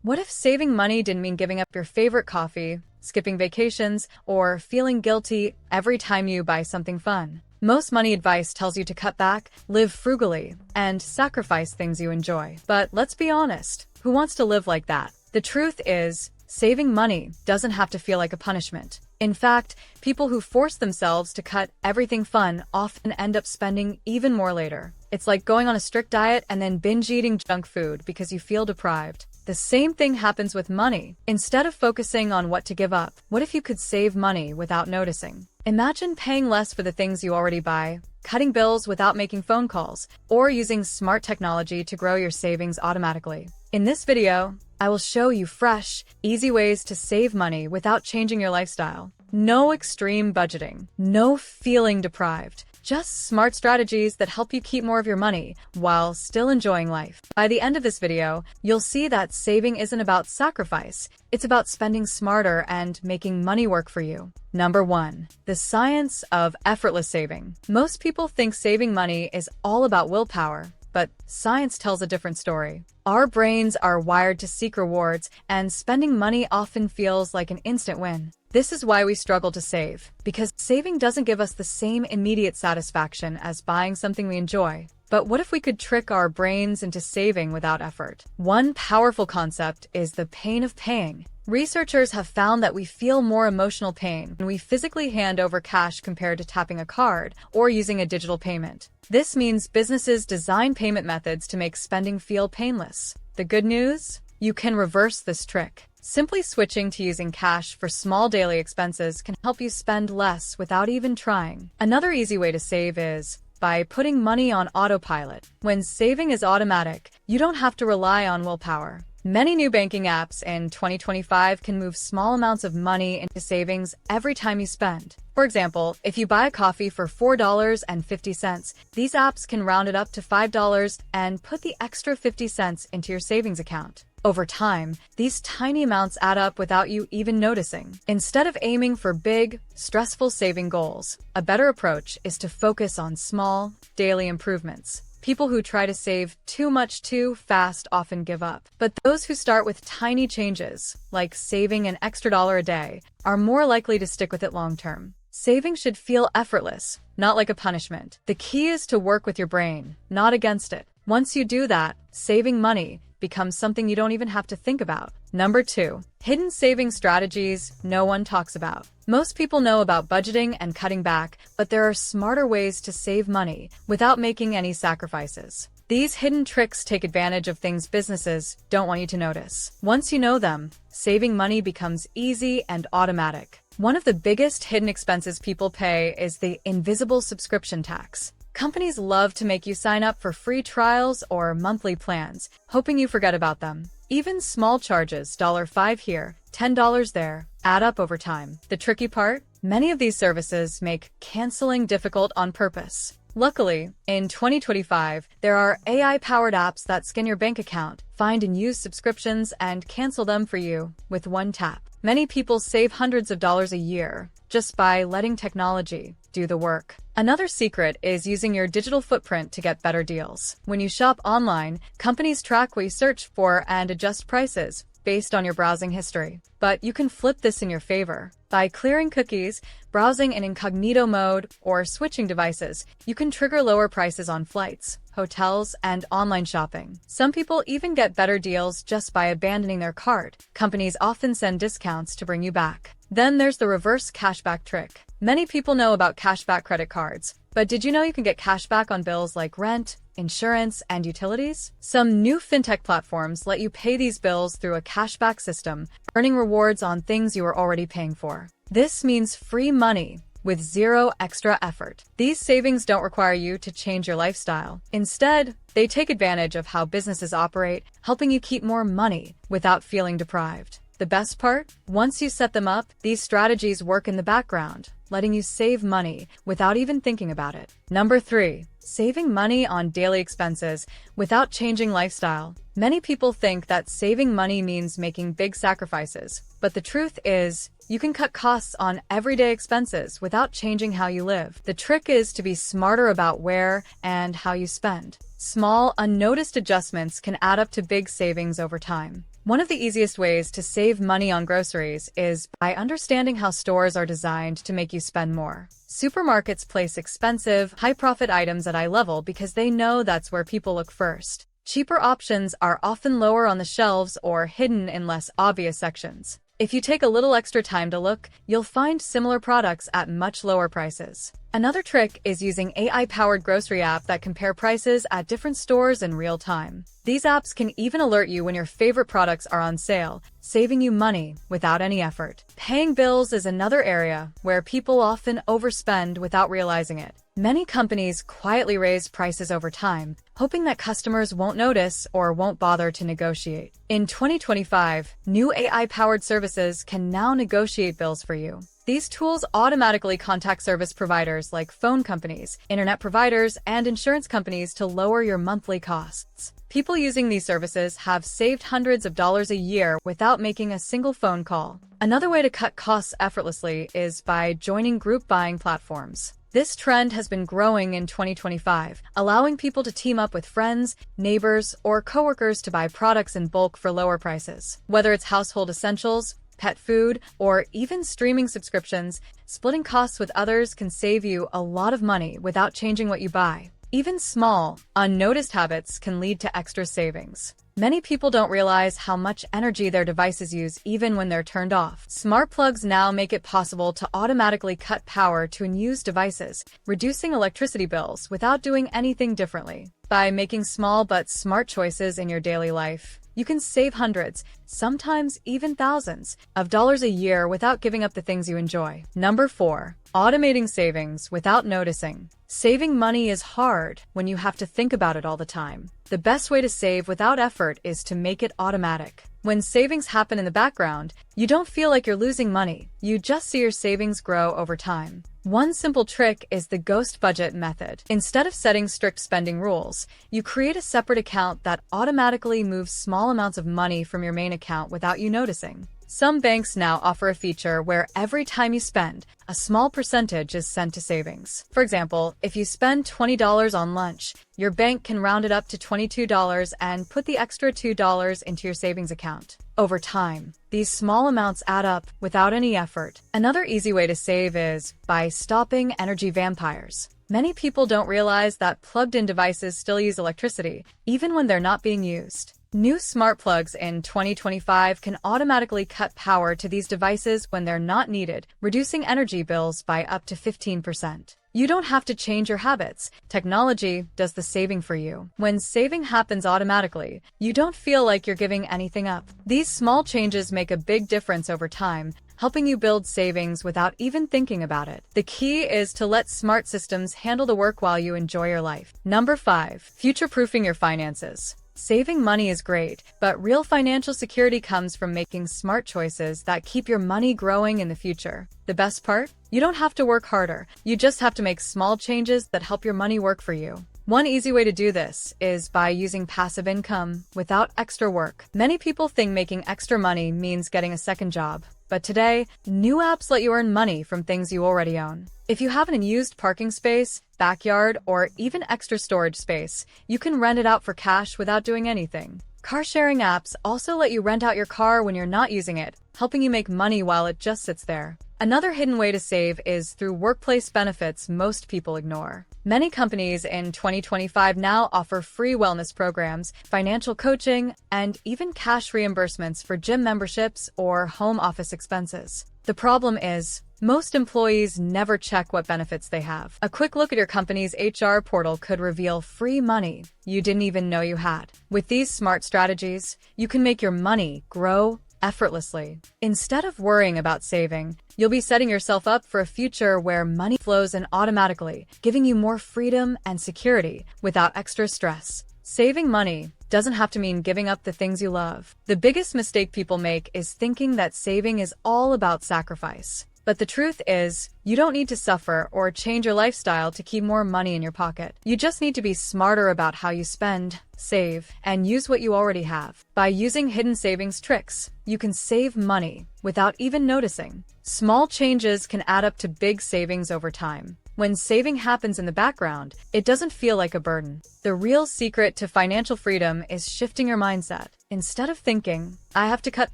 What if saving money didn't mean giving up your favorite coffee, skipping vacations, or feeling guilty every time you buy something fun? Most money advice tells you to cut back, live frugally, and sacrifice things you enjoy. But let's be honest, who wants to live like that? The truth is, saving money doesn't have to feel like a punishment. In fact, people who force themselves to cut everything fun often end up spending even more later. It's like going on a strict diet and then binge eating junk food because you feel deprived. The same thing happens with money. Instead of focusing on what to give up, what if you could save money without noticing? Imagine paying less for the things you already buy, cutting bills without making phone calls, or using smart technology to grow your savings automatically. In this video, I will show you fresh, easy ways to save money without changing your lifestyle. No extreme budgeting, no feeling deprived. Just smart strategies that help you keep more of your money while still enjoying life. By the end of this video, you'll see that saving isn't about sacrifice. It's about spending smarter and making money work for you. Number 1. The science of effortless saving. Most people think saving money is all about willpower, but science tells a different story. Our brains are wired to seek rewards, and spending money often feels like an instant win. This is why we struggle to save, because saving doesn't give us the same immediate satisfaction as buying something we enjoy. But what if we could trick our brains into saving without effort? One powerful concept is the pain of paying. Researchers have found that we feel more emotional pain when we physically hand over cash compared to tapping a card or using a digital payment. This means businesses design payment methods to make spending feel painless. The good news? You can reverse this trick. Simply switching to using cash for small daily expenses can help you spend less without even trying. Another easy way to save is by putting money on autopilot. When saving is automatic, you don't have to rely on willpower. Many new banking apps in 2025 can move small amounts of money into savings every time you spend. For example, if you buy a coffee for $4.50, these apps can round it up to $5 and put the extra 50 cents into your savings account. Over time, these tiny amounts add up without you even noticing. Instead of aiming for big, stressful saving goals, a better approach is to focus on small, daily improvements. People who try to save too much too fast often give up. But those who start with tiny changes, like saving an extra dollar a day, are more likely to stick with it long term. Saving should feel effortless, not like a punishment. The key is to work with your brain, not against it. Once you do that, saving money becomes something you don't even have to think about. Number 2. Hidden saving strategies no one talks about. Most people know about budgeting and cutting back, but there are smarter ways to save money without making any sacrifices. These hidden tricks take advantage of things businesses don't want you to notice. Once you know them, saving money becomes easy and automatic. One of the biggest hidden expenses people pay is the invisible subscription tax. Companies love to make you sign up for free trials or monthly plans, hoping you forget about them. Even small charges, $5 here, $10 there, add up over time. The tricky part? Many of these services make canceling difficult on purpose. Luckily, in 2025, there are AI-powered apps that scan your bank account, find and use subscriptions, and cancel them for you with one tap. Many people save hundreds of dollars a year just by letting technology do the work. Another secret is using your digital footprint to get better deals. When you shop online, companies track what you search for and adjust prices based on your browsing history. But you can flip this in your favor. By clearing cookies, browsing in incognito mode, or switching devices, you can trigger lower prices on flights, hotels, and online shopping. Some people even get better deals just by abandoning their cart. Companies often send discounts to bring you back. Then there's the reverse cashback trick. Many people know about cashback credit cards, but did you know you can get cashback on bills like rent, insurance, and utilities? Some new fintech platforms let you pay these bills through a cashback system, earning rewards on things you are already paying for. This means free money with zero extra effort. These savings don't require you to change your lifestyle. Instead, they take advantage of how businesses operate, helping you keep more money without feeling deprived. The best part? Once you set them up, these strategies work in the background, letting you save money without even thinking about it. Number 3. Saving money on daily expenses without changing lifestyle. Many people think that saving money means making big sacrifices, but the truth is, you can cut costs on everyday expenses without changing how you live. The trick is to be smarter about where and how you spend. Small, unnoticed adjustments can add up to big savings over time. One of the easiest ways to save money on groceries is by understanding how stores are designed to make you spend more. Supermarkets place expensive, high-profit items at eye level because they know that's where people look first. Cheaper options are often lower on the shelves or hidden in less obvious sections. If you take a little extra time to look, you'll find similar products at much lower prices. Another trick is using AI-powered grocery apps that compare prices at different stores in real time. These apps can even alert you when your favorite products are on sale, saving you money without any effort. Paying bills is another area where people often overspend without realizing it. Many companies quietly raise prices over time, hoping that customers won't notice or won't bother to negotiate. In 2025, new AI-powered services can now negotiate bills for you. These tools automatically contact service providers like phone companies, internet providers, and insurance companies to lower your monthly costs. People using these services have saved hundreds of dollars a year without making a single phone call. Another way to cut costs effortlessly is by joining group buying platforms. This trend has been growing in 2025, allowing people to team up with friends, neighbors, or coworkers to buy products in bulk for lower prices. Whether it's household essentials, pet food, or even streaming subscriptions, splitting costs with others can save you a lot of money without changing what you buy. Even small, unnoticed habits can lead to extra savings. Many people don't realize how much energy their devices use even when they're turned off. Smart plugs now make it possible to automatically cut power to unused devices, reducing electricity bills without doing anything differently. By making small but smart choices in your daily life, you can save hundreds, sometimes even thousands, of dollars a year without giving up the things you enjoy. Number 4. Automating savings without noticing. Saving money is hard when you have to think about it all the time. The best way to save without effort is to make it automatic. When savings happen in the background, you don't feel like you're losing money. You just see your savings grow over time. One simple trick is the ghost budget method. Instead of setting strict spending rules, you create a separate account that automatically moves small amounts of money from your main account without you noticing. Some banks now offer a feature where every time you spend, a small percentage is sent to savings. For example, if you spend $20 on lunch, your bank can round it up to $22 and put the extra $2 into your savings account. Over time, these small amounts add up without any effort. Another easy way to save is by stopping energy vampires. Many people don't realize that plugged-in devices still use electricity, even when they're not being used. New smart plugs in 2025 can automatically cut power to these devices when they're not needed, reducing energy bills by up to 15%. You don't have to change your habits. Technology does the saving for you. When saving happens automatically, you don't feel like you're giving anything up. These small changes make a big difference over time, helping you build savings without even thinking about it. The key is to let smart systems handle the work while you enjoy your life. Number 5. Future-proofing your finances. Saving money is great, but real financial security comes from making smart choices that keep your money growing in the future. The best part? You don't have to work harder. You just have to make small changes that help your money work for you. One easy way to do this is by using passive income without extra work. Many people think making extra money means getting a second job, but today, new apps let you earn money from things you already own. If you have an unused parking space, backyard, or even extra storage space, you can rent it out for cash without doing anything. Car-sharing apps also let you rent out your car when you're not using it, helping you make money while it just sits there. Another hidden way to save is through workplace benefits most people ignore. Many companies in 2025 now offer free wellness programs, financial coaching, and even cash reimbursements for gym memberships or home office expenses. The problem is, most employees never check what benefits they have. A quick look at your company's HR portal could reveal free money you didn't even know you had. With these smart strategies, you can make your money grow effortlessly. Instead of worrying about saving, you'll be setting yourself up for a future where money flows in automatically, giving you more freedom and security without extra stress. Saving money doesn't have to mean giving up the things you love. The biggest mistake people make is thinking that saving is all about sacrifice. But the truth is, you don't need to suffer or change your lifestyle to keep more money in your pocket. You just need to be smarter about how you spend, save, and use what you already have. By using hidden savings tricks, you can save money without even noticing. Small changes can add up to big savings over time. When saving happens in the background, it doesn't feel like a burden. The real secret to financial freedom is shifting your mindset. Instead of thinking, I have to cut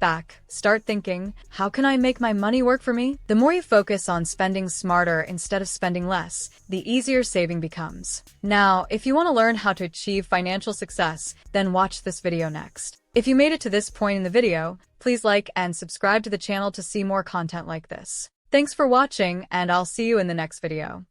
back, start thinking, how can I make my money work for me? The more you focus on spending smarter instead of spending less, the easier saving becomes. Now, if you want to learn how to achieve financial success, then watch this video next. If you made it to this point in the video, please like and subscribe to the channel to see more content like this. Thanks for watching, and I'll see you in the next video.